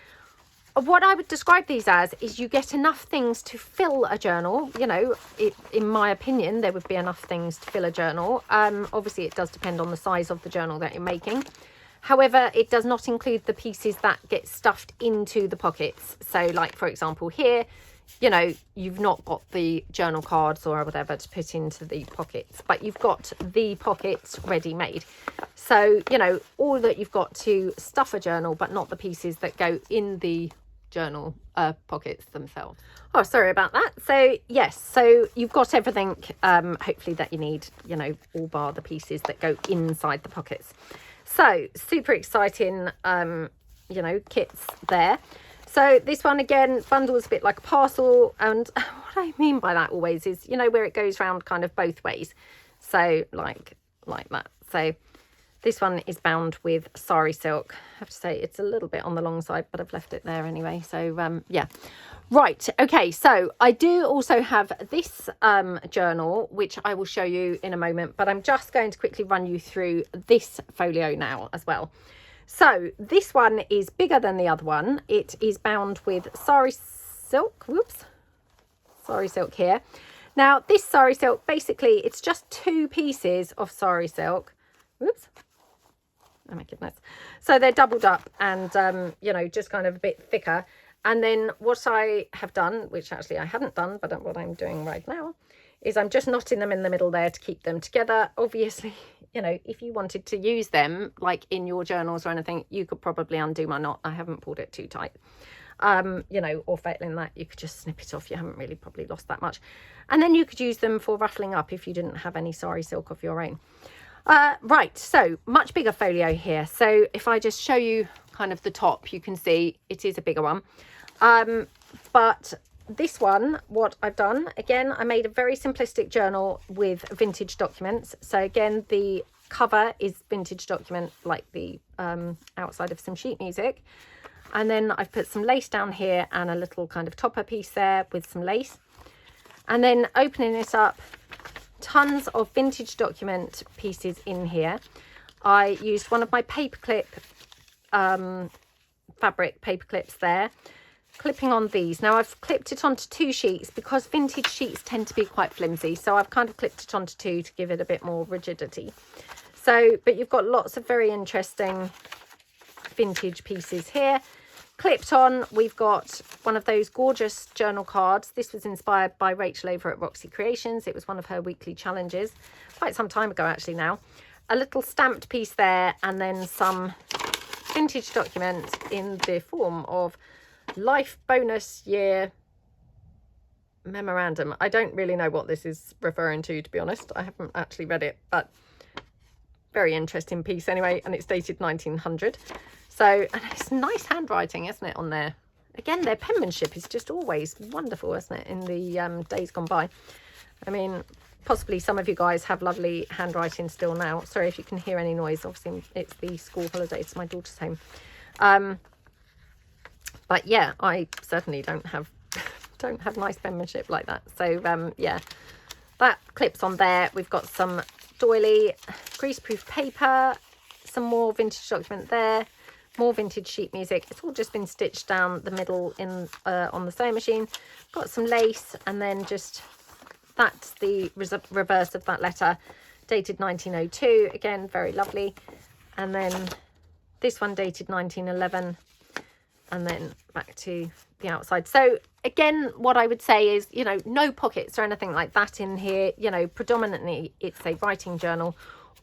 What I would describe these as is you get enough things to fill a journal. You know, in my opinion, there would be enough things to fill a journal. Obviously, it does depend on the size of the journal that you're making. However, it does not include the pieces that get stuffed into the pockets. So, like, for example, here, you know, you've not got the journal cards or whatever to put into the pockets, but you've got the pockets ready made. So, you know, all that you've got to stuff a journal, but not the pieces that go in the journal pockets themselves. Oh, sorry about that. So yes, so you've got everything hopefully that you need, you know, all bar the pieces that go inside the pockets. So super exciting, you know, kits there. So this one again bundles a bit like a parcel, and what I mean by that always is, you know, where it goes round kind of both ways, so like that. So this one is bound with sari silk. I have to say it's a little bit on the long side, but I've left it there anyway. So yeah. Right, okay, so I do also have this journal, which I will show you in a moment, but I'm just going to quickly run you through this folio now as well. So this one is bigger than the other one. It is bound with sari silk. Whoops, sari silk here. Now this sari silk, basically it's just 2 pieces of sari silk. Whoops, oh my goodness. So they're doubled up and you know, just kind of a bit thicker. And then what I have done, which actually I hadn't done, but what I'm doing right now, is I'm just knotting them in the middle there to keep them together. Obviously, you know, if you wanted to use them like in your journals or anything, you could probably undo my knot. I haven't pulled it too tight. You know, or failing that, you could just snip it off. You haven't really probably lost that much. And then you could use them for ruffling up if you didn't have any sari silk of your own. Right, so much bigger folio here. So if I just show you kind of the top, you can see it is a bigger one. But this one, what I've done, again, I made a very simplistic journal with vintage documents. So again, the cover is vintage document, like the outside of some sheet music. And then I've put some lace down here and a little kind of topper piece there with some lace. And then opening it up, tons of vintage document pieces in here. I used one of my paperclip fabric paper clips there, clipping on these. Now I've clipped it onto 2 sheets because vintage sheets tend to be quite flimsy, so I've kind of clipped it onto 2 to give it a bit more rigidity. So, but you've got lots of very interesting vintage pieces here. Clipped on, we've got one of those gorgeous journal cards. This was inspired by Rachel over at Roxy Creations. It was one of her weekly challenges, quite some time ago actually now. A little stamped piece there, and then some vintage document in the form of life bonus year memorandum. I don't really know what this is referring to be honest. I haven't actually read it, but very interesting piece anyway, and it's dated 1900. So, and it's nice handwriting, isn't it, on there? Again, their penmanship is just always wonderful, isn't it, in the days gone by. I mean, possibly some of you guys have lovely handwriting still now. Sorry if you can hear any noise. Obviously, it's the school holidays. My daughter's home. But yeah, I certainly don't have nice penmanship like that. So yeah, that clips on there. We've got some doily greaseproof paper, some more vintage document there, more vintage sheet music. It's all just been stitched down the middle in on the sewing machine. Got some lace, and then just that's the reverse of that letter, dated 1902. Again, very lovely. And then this one dated 1911, and then back to the outside. So again, what I would say is, you know, no pockets or anything like that in here. You know, predominantly it's a writing journal,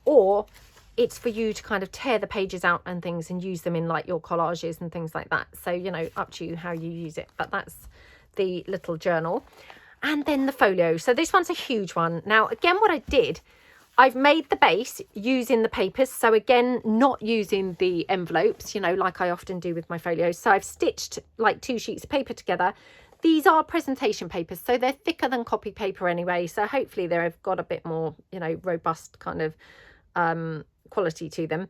or it's for you to kind of tear the pages out and things and use them in like your collages and things like that. So, you know, up to you how you use it. But that's the little journal. And then the folio. So this one's a huge one. Now, again, what I did, I've made the base using the papers. So again, not using the envelopes, you know, like I often do with my folios. So I've stitched like 2 sheets of paper together. These are presentation papers, so they're thicker than copy paper anyway. So hopefully they've got a bit more, you know, robust kind of quality to them.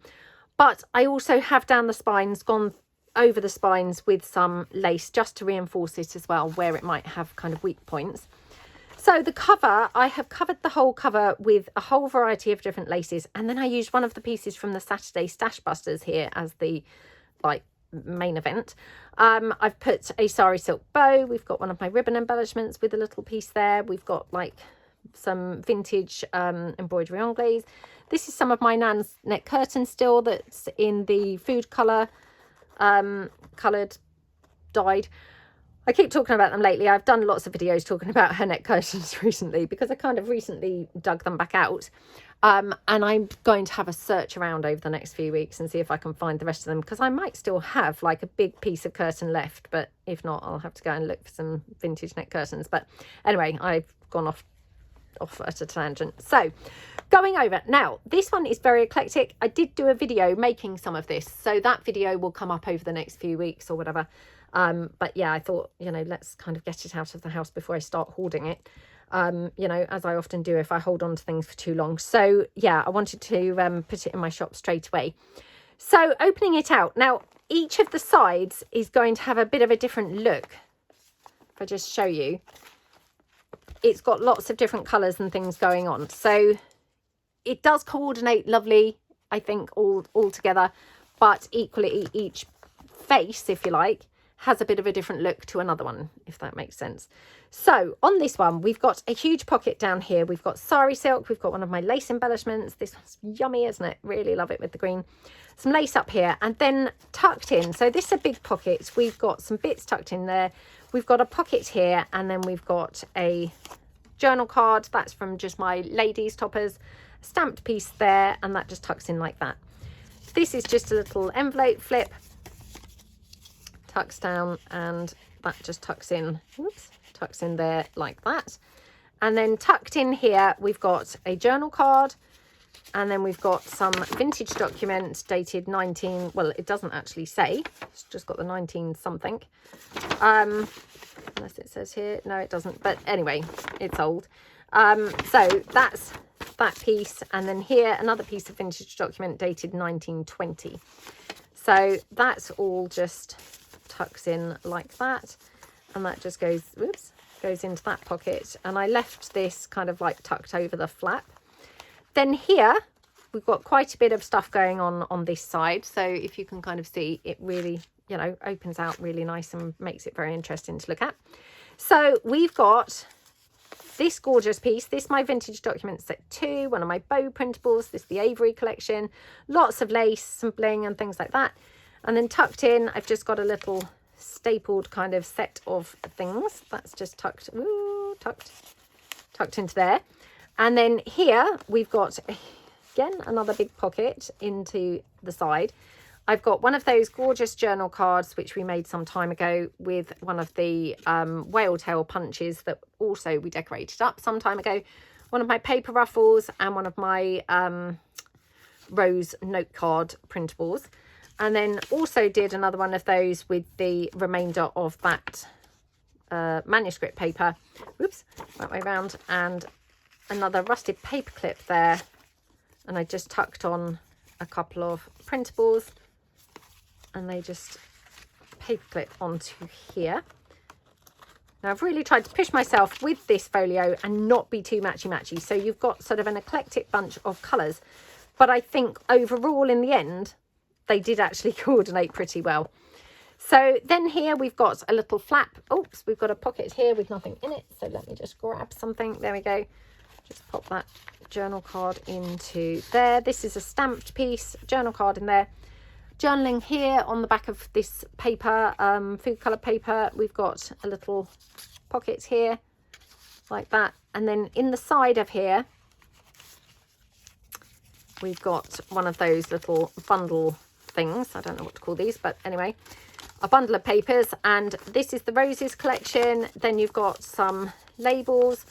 But I also have down the spines, gone over the spines with some lace just to reinforce it as well, where it might have kind of weak points. So the cover, I have covered the whole cover with a whole variety of different laces, and then I used one of the pieces from the Saturday Stash Busters here as the like main event. I've put a sari silk bow. We've got one of my ribbon embellishments with a little piece there. We've got like some vintage embroidery anglaise. This is some of my Nan's neck curtain still that's in the food colour, coloured, dyed. I keep talking about them lately. I've done lots of videos talking about her neck curtains recently because I kind of recently dug them back out. And I'm going to have a search around over the next few weeks and see if I can find the rest of them, because I might still have like a big piece of curtain left, but if not, I'll have to go and look for some vintage neck curtains. But anyway, I've gone off at a tangent. So going over now, this one is very eclectic. I did do a video making some of this, so that video will come up over the next few weeks or whatever. But yeah, I thought, you know, let's kind of get it out of the house before I start hoarding it. You know, as I often do if I hold on to things for too long. So yeah, I wanted to put it in my shop straight away. So opening it out. Now, each of the sides is going to have a bit of a different look. If I just show you, it's got lots of different colours and things going on. So it does coordinate lovely, I think, all together, but equally each face, if you like, has a bit of a different look to another one, if that makes sense. So on this one, we've got a huge pocket down here. We've got sari silk. We've got one of my lace embellishments. This one's yummy, isn't it? Really love it with the green. Some lace up here, and then tucked in. So this is a big pocket. We've got some bits tucked in there. We've got a pocket here, and then we've got a journal card. That's from just my ladies toppers. Stamped piece there, and that just tucks in like that. This is just a little envelope flip. Tucks down, and that just tucks in. Oops. Tucks in there like that. And then tucked in here we've got a journal card, and then we've got some vintage documents dated 19, well, it doesn't actually say, it's just got the 19 something, unless it says here. No, it doesn't, but anyway, it's old. So that's that piece, and then here another piece of vintage document dated 1920. So that's all just tucks in like that. And that just goes, whoops, goes into that pocket. And I left this kind of like tucked over the flap. Then here, we've got quite a bit of stuff going on this side. So if you can kind of see, it really, you know, opens out really nice and makes it very interesting to look at. So we've got this gorgeous piece. This is my vintage document set 2, one of my bow printables. This is the Avery collection. Lots of lace, some bling and things like that. And then tucked in, I've just got a little stapled kind of set of things. That's just tucked, ooh, tucked into there. And then here we've got, again, another big pocket into the side. I've got one of those gorgeous journal cards, which we made some time ago with one of the whale tail punches that also we decorated up some time ago. One of my paper ruffles and one of my rose note card printables. And then also did another one of those with the remainder of that manuscript paper. Whoops, that way around. And another rusted paper clip there. And I just tucked on a couple of printables. And they just paper clip onto here. Now I've really tried to push myself with this folio and not be too matchy-matchy. So you've got sort of an eclectic bunch of colours. But I think overall in the end, they did actually coordinate pretty well. So then here we've got a little flap. Oops, we've got a pocket here with nothing in it. So let me just grab something. There we go. Just pop that journal card into there. This is a stamped piece, journal card in there. Journaling here on the back of this paper, food colour paper. We've got a little pocket here like that. And then in the side of here, we've got one of those little bundle things. I don't know what to call these, but anyway, a bundle of papers. And this is the roses collection. Then you've got some labels,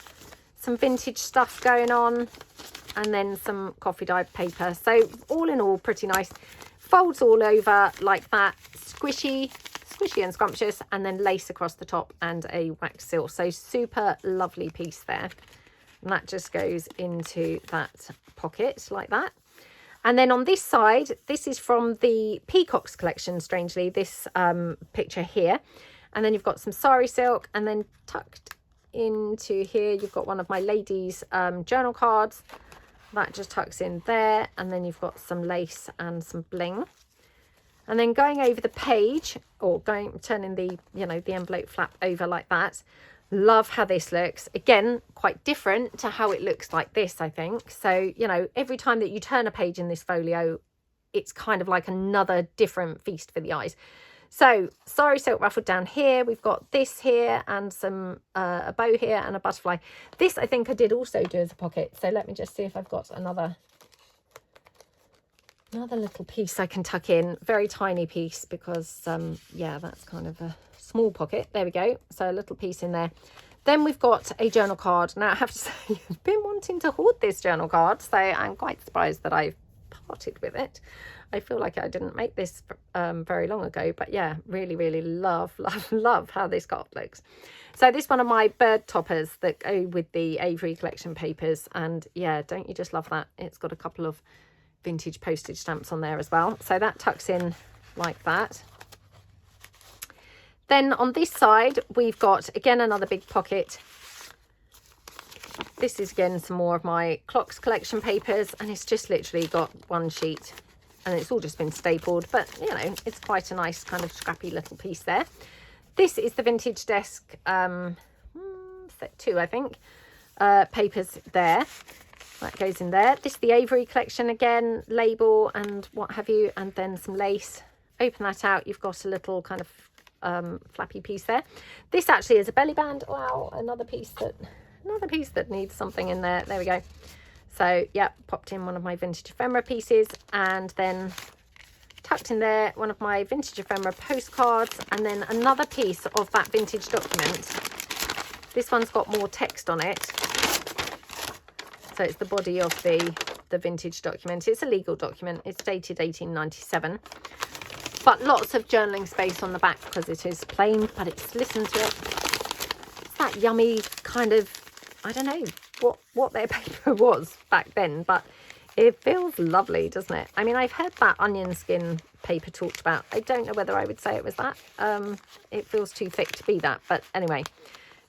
some vintage stuff going on, and then some coffee dyed paper. So all in all, pretty nice. Folds all over like that, squishy and scrumptious, and then lace across the top and a wax seal. So super lovely piece there. And that just goes into that pocket like that. And then on this side, this is from the Peacocks collection, strangely, this picture here. And then you've got some sari silk, and then tucked into here, you've got one of my ladies' journal cards. That just tucks in there. And then you've got some lace and some bling. And then going over the page, or turning the, you know, the envelope flap over like that. Love how this looks. Again, quite different to how it looks like this, I think. So, you know, every time that you turn a page in this folio, it's kind of like another different feast for the eyes. So, sari silk ruffled down here. We've got this here and some a bow here and a butterfly. This, I think I did also do as a pocket. So let me just see if I've got another little piece I can tuck in. Very tiny piece because, yeah, that's kind of a small pocket. There we go. So a little piece in there. Then we've got a journal card. Now I have to say, I've been wanting to hoard this journal card, so I'm quite surprised that I've parted with it. I feel like I didn't make this very long ago, but yeah, really, really love, love, love how this card looks. So this is one of my bird toppers that go with the Avery collection papers, and yeah, don't you just love that? It's got a couple of vintage postage stamps on there as well. So that tucks in like that. Then on this side, we've got, again, another big pocket. This is, again, some more of my clocks collection papers, and it's just literally got one sheet, and it's all just been stapled, but, you know, it's quite a nice kind of scrappy little piece there. This is the Vintage Desk set 2, I think, papers there. That goes in there. This is the Avery collection again, label and what have you, and then some lace. Open that out, you've got a little kind of flappy piece there. This actually is a belly band. Wow, another piece that needs something in there. There we go. So yeah, popped in one of my vintage ephemera pieces, and then tucked in there one of my vintage ephemera postcards, and then another piece of that vintage document. This one's got more text on it, so it's the body of the vintage document. It's a legal document. It's dated 1897. But lots of journaling space on the back because it is plain, but it's, listen to it. It's that yummy kind of, I don't know what their paper was back then, but it feels lovely, doesn't it? I mean, I've heard that onion skin paper talked about. I don't know whether I would say it was that. It feels too thick to be that, but anyway,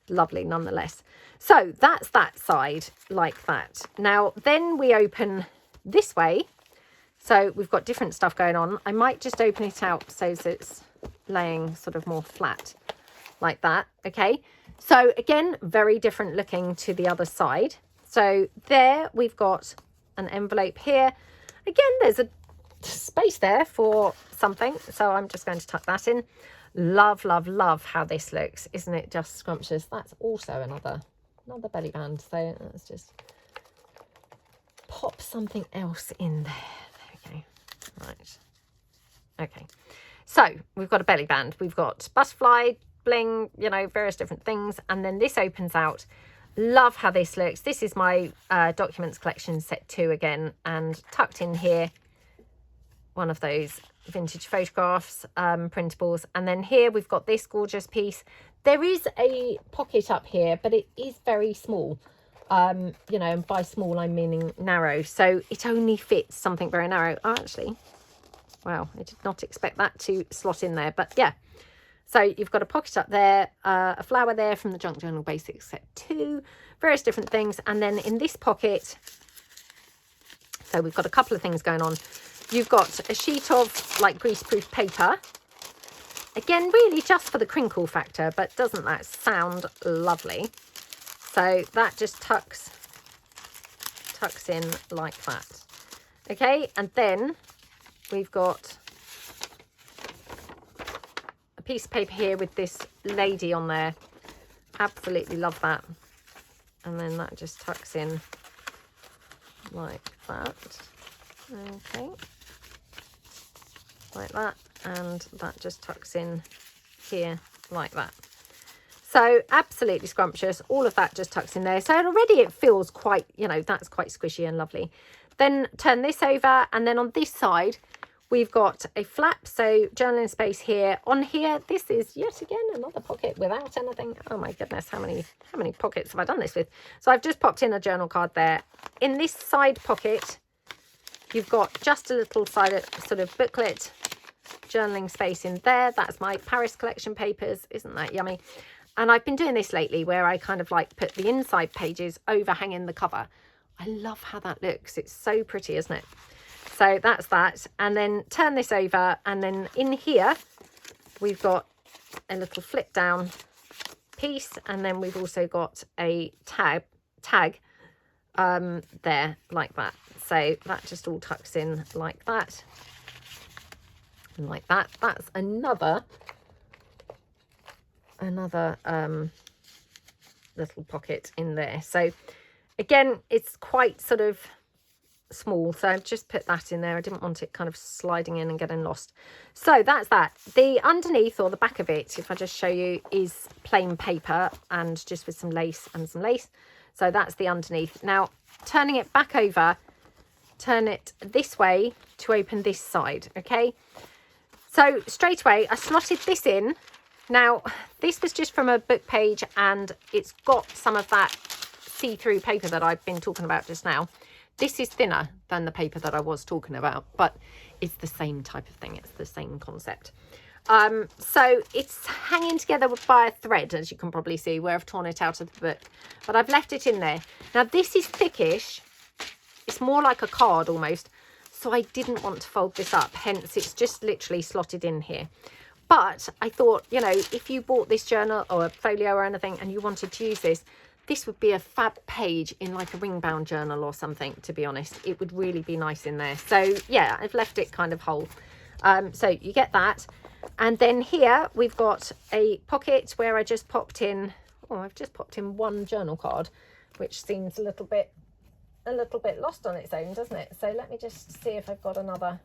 lovely nonetheless. So that's that side like that. Now, then we open this way. So we've got different stuff going on. I might just open it out so that it's laying sort of more flat like that. Okay. So again, very different looking to the other side. So there we've got an envelope here. Again, there's a space there for something. So I'm just going to tuck that in. Love, love, love how this looks. Isn't it just scrumptious? That's also another belly band. So let's just pop something else in there. Okay, right. Okay, so we've got a belly band. We've got butterfly, bling, you know, various different things. And then this opens out. Love how this looks. This is my documents collection set 2 again. And tucked in here, one of those vintage photographs, printables. And then here we've got this gorgeous piece. There is a pocket up here, but it is very small. You know, and by small I'm meaning narrow, so it only fits something very narrow. Oh, actually, wow, I did not expect that to slot in there, but yeah. So you've got a pocket up there, a flower there from the Junk Journal Basics set 2, various different things, and then in this pocket, so we've got a couple of things going on. You've got a sheet of like greaseproof paper, again really just for the crinkle factor, but doesn't that sound lovely? So that just tucks in like that. Okay, and then we've got a piece of paper here with this lady on there. Absolutely love that. And then that just tucks in like that. Okay, like that, and that just tucks in here like that. So absolutely scrumptious. All of that just tucks in there. So already it feels quite, you know, that's quite squishy and lovely. Then turn this over, and then on this side we've got a flap, so journaling space here. On here, this is yet again another pocket without anything. Oh my goodness, how many pockets have I done this with? So I've just popped in a journal card there. In this side pocket, you've got just a little side sort of booklet, journaling space in there. That's my Paris collection papers. Isn't that yummy? And I've been doing this lately where I kind of like put the inside pages overhanging the cover. I love how that looks. It's so pretty, isn't it? So that's that. And then turn this over, and then in here we've got a little flip down piece, and then we've also got a tag there like that. So that just all tucks in like that and like that. That's another little pocket in there. So again, it's quite sort of small, so I've just put that in there. I didn't want it kind of sliding in and getting lost. So that's that. The underneath, or the back of it, if I just show you, is plain paper and just with some lace and some lace. So that's the underneath. Now turning it back over turn it this way to open this side. Okay, so straight away I slotted this in. Now this was just from a book page, and it's got some of that see-through paper that I've been talking about just now. This is thinner than the paper that I was talking about, but it's the same type of thing. It's the same concept. So it's hanging together by a thread, as you can probably see, where I've torn it out of the book, but I've left it in there. Now this is thickish. It's more like a card almost, so I didn't want to fold this up, hence it's just literally slotted in here. But I thought, you know, if you bought this journal or a folio or anything and you wanted to use this, this would be a fab page in like a ring bound journal or something, to be honest. It would really be nice in there. So yeah, I've left it kind of whole. So you get that. And then here we've got a pocket where I just popped in, oh, I've just popped in one journal card, which seems a little bit lost on its own, doesn't it? So let me just see if I've got another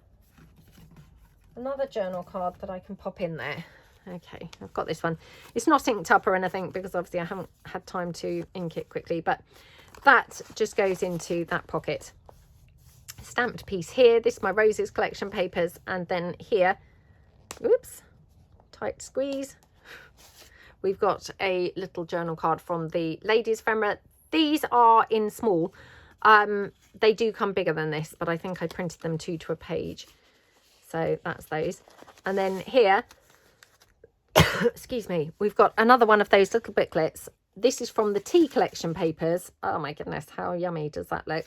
journal card that I can pop in there. Okay, I've got this one. It's not inked up or anything because obviously I haven't had time to ink it quickly, but that just goes into that pocket. Stamped piece here. This is my Roses collection papers, and then here, oops, tight squeeze, we've got a little journal card from the ladies' ephemera. These are in small. They do come bigger than this, but I think I printed them 2 to a page. So that's those. And then here, excuse me, we've got another one of those little booklets. This is from the tea collection papers. Oh my goodness, how yummy does that look?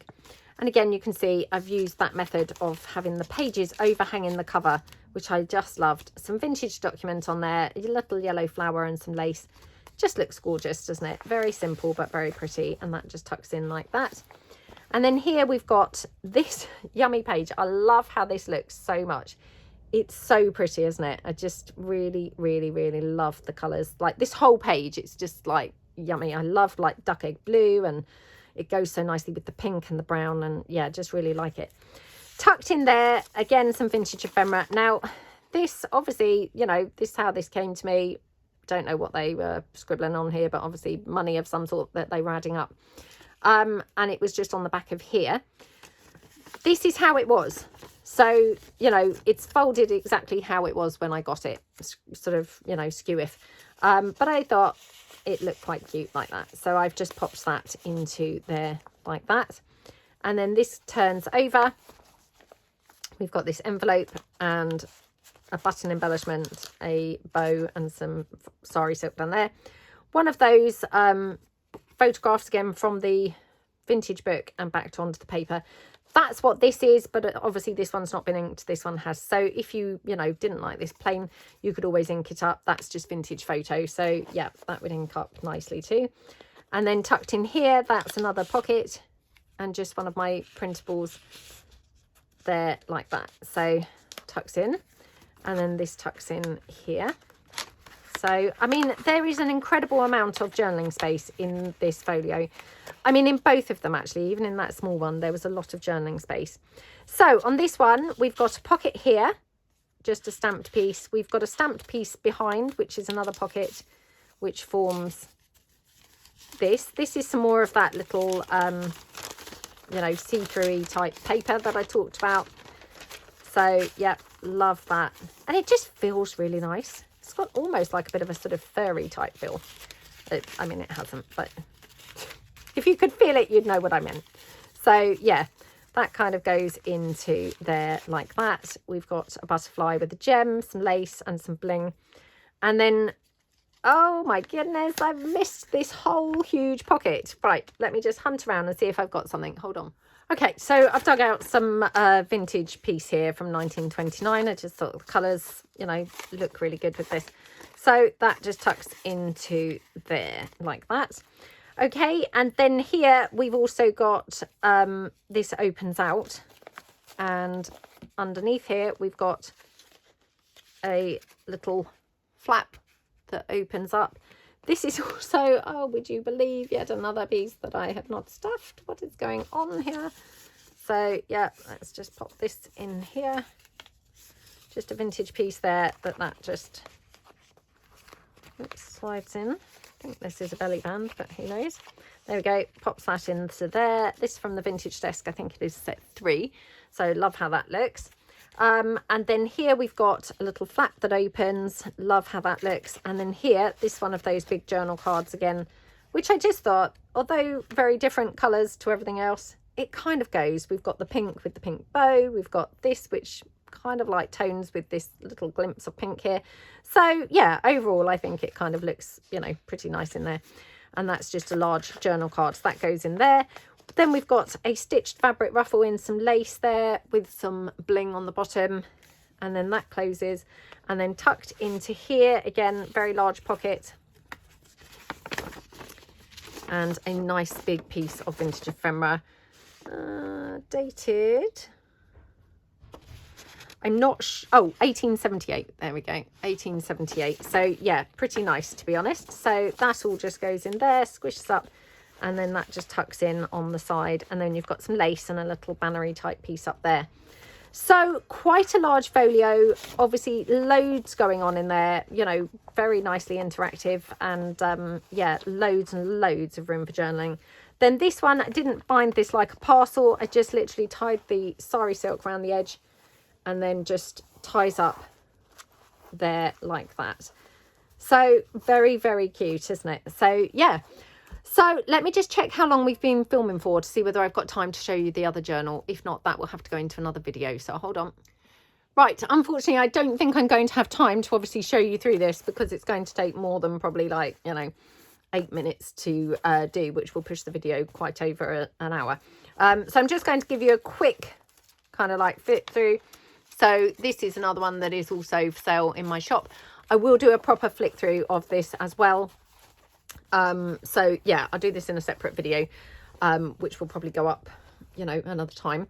And again, you can see I've used that method of having the pages overhanging the cover, which I just loved. Some vintage document on there, a little yellow flower and some lace. Just looks gorgeous, doesn't it? Very simple, but very pretty. And that just tucks in like that. And then here we've got this yummy page. I love how this looks so much. It's so pretty, isn't it? I just really, really, really love the colours. Like this whole page, it's just like yummy. I love like duck egg blue, and it goes so nicely with the pink and the brown, and yeah, just really like it. Tucked in there, again, some vintage ephemera. Now, this obviously, you know, this is how this came to me. Don't know what they were scribbling on here, but obviously money of some sort that they were adding up. And it was just on the back of here. This is how it was. So, you know, it's folded exactly how it was when I got it. It's sort of, you know, skew-if. But I thought it looked quite cute like that. So I've just popped that into there like that. And then this turns over. We've got this envelope and a button embellishment, a bow and some sari silk down there. One of those photographs again from the vintage book and backed onto the paper. That's what this is, but obviously this one's not been inked, this one has. So if you know, didn't like this plain, you could always ink it up. That's just vintage photo. So yeah, that would ink up nicely too. And then tucked in here, that's another pocket and just one of my printables there like that. So tucks in, and then this tucks in here. So, I mean, there is an incredible amount of journaling space in this folio. I mean, in both of them, actually, even in that small one, there was a lot of journaling space. So on this one, we've got a pocket here, just a stamped piece. We've got a stamped piece behind, which is another pocket, which forms this. This is some more of that little, you know, see-through type paper that I talked about. So, yeah, love that. And it just feels really nice. It's got almost like a bit of a sort of furry type feel. I mean, it hasn't, but if you could feel it, you'd know what I meant. So yeah, that kind of goes into there like that. We've got a butterfly with a gem, some lace and some bling. And then, oh my goodness, I've missed this whole huge pocket. Right, let me just hunt around and see if I've got something. Hold on. Okay, so I've dug out some vintage piece here from 1929. I just thought the colours, you know, look really good with this. So that just tucks into there like that. Okay, and then here we've also got, this opens out. And underneath here we've got a little flap that opens up. This is also, oh, would you believe, yet another piece that I have not stuffed. What is going on here? So, yeah, let's just pop this in here. Just a vintage piece there that just oops, slides in. I think this is a belly band, but who knows. There we go, pops that into there. This is from the vintage desk, I think it is set 3, so love how that looks. And then here we've got a little flap that opens, love how that looks. And then here, this one of those big journal cards again, which I just thought, although very different colours to everything else, it kind of goes. We've got the pink with the pink bow, we've got this which kind of like tones with this little glimpse of pink here. So yeah, overall I think it kind of looks, you know, pretty nice in there. And that's just a large journal card, so that goes in there. Then we've got a stitched fabric ruffle in some lace there with some bling on the bottom, and then that closes. And then tucked into here again, very large pocket, and a nice big piece of vintage ephemera, dated, I'm not oh, 1878, there we go, 1878. So yeah, pretty nice to be honest. So that all just goes in there, squishes up, and then that just tucks in on the side, and then you've got some lace and a little bannery type piece up there. So quite a large folio, obviously loads going on in there, you know, very nicely interactive, and yeah, loads and loads of room for journaling. Then this one, I didn't bind this like a parcel, I just literally tied the sari silk around the edge and then just ties up there like that. So very, very cute, isn't it? So yeah, so let me just check how long we've been filming for to see whether I've got time to show you the other journal. If not, that will have to go into another video, so hold on. Right, unfortunately I don't think I'm going to have time to obviously show you through this, because it's going to take more than probably, like, you know, 8 minutes to do, which will push the video quite over an hour. So I'm just going to give you a quick kind of like flip through. So this is another one that is also for sale in my shop. I will do a proper flick through of this as well. So yeah, I'll do this in a separate video, which will probably go up, you know, another time.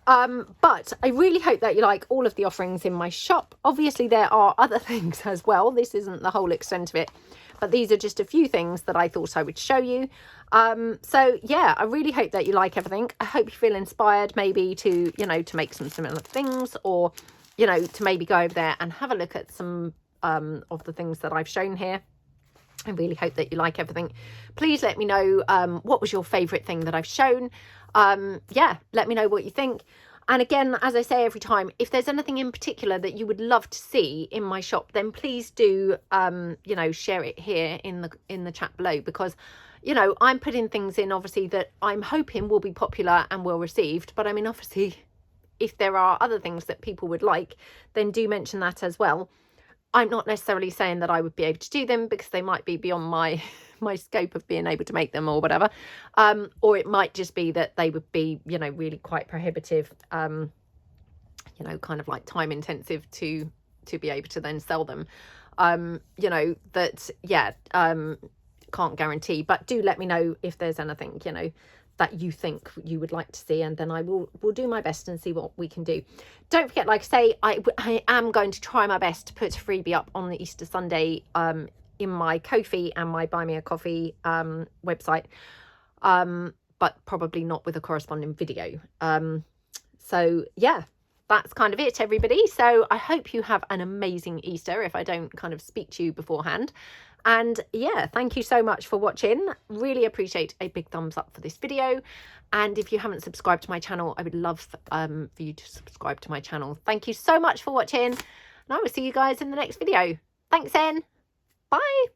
But I really hope that you like all of the offerings in my shop. Obviously there are other things as well. This isn't the whole extent of it, but these are just a few things that I thought I would show you. So yeah, I really hope that you like everything. I hope you feel inspired maybe to, you know, to make some similar things, or, you know, to maybe go over there and have a look at some of the things that I've shown here. I really hope that you like everything. Please let me know what was your favourite thing that I've shown. Yeah, let me know what you think. And again, as I say every time, if there's anything in particular that you would love to see in my shop, then please do, you know, share it here in the chat below, because, you know, I'm putting things in obviously that I'm hoping will be popular and well received. But I mean, obviously, if there are other things that people would like, then do mention that as well. I'm not necessarily saying that I would be able to do them, because they might be beyond my scope of being able to make them or whatever. Or it might just be that they would be, you know, really quite prohibitive, you know, kind of like time intensive to be able to then sell them. You know, that, yeah, can't guarantee, but do let me know if there's anything, you know, that you think you would like to see, and then I will do my best and see what we can do. Don't forget, like I say, I am going to try my best to put a freebie up on the Easter Sunday in my Ko-fi and my Buy Me a Coffee website, but probably not with a corresponding video. So yeah, that's kind of it, everybody. So I hope you have an amazing Easter if I don't kind of speak to you beforehand. And yeah, thank you so much for watching. Really appreciate a big thumbs up for this video. And if you haven't subscribed to my channel, I would love for you to subscribe to my channel. Thank you so much for watching, and I will see you guys in the next video. Thanks then. Bye.